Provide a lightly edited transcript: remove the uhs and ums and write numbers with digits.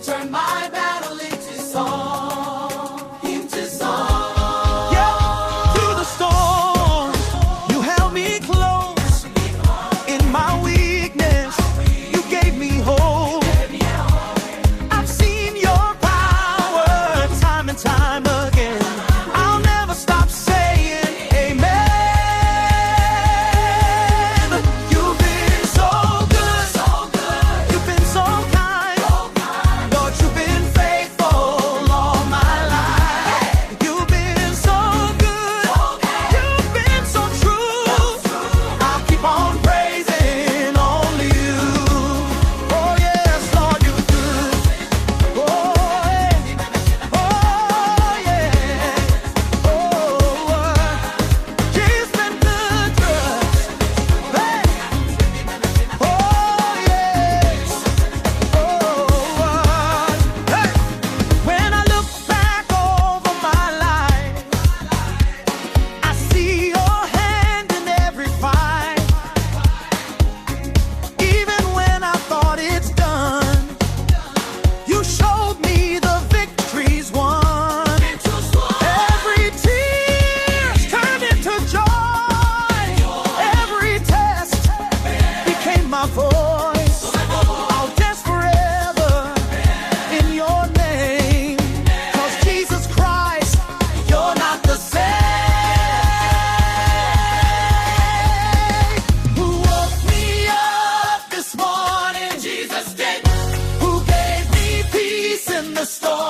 turn my battle into song, into song. Yeah, through the storm, you held me close. In my weakness, you gave me hope. I've seen your power time and time again. I'll never stop saying amen. You've been so good, you've been so kind. Lord, you've been faithful all my life. You've been so good, you've been so true. I'll keep on praising only you. Oh yes, Lord, you're good. Oh yeah, oh yeah, oh He's been good to us. Hey. Oh yes, hey. When I look back over my life, I see your hand in every fight. Even when I thought it's done, you showed me the victories won. Every tear's turned into joy. Every test became my voice. I'll dance forever in your name. 'Cause Jesus Christ, you're not the same. Who woke me up this morning? Jesus did. Who gave me peace in the storm?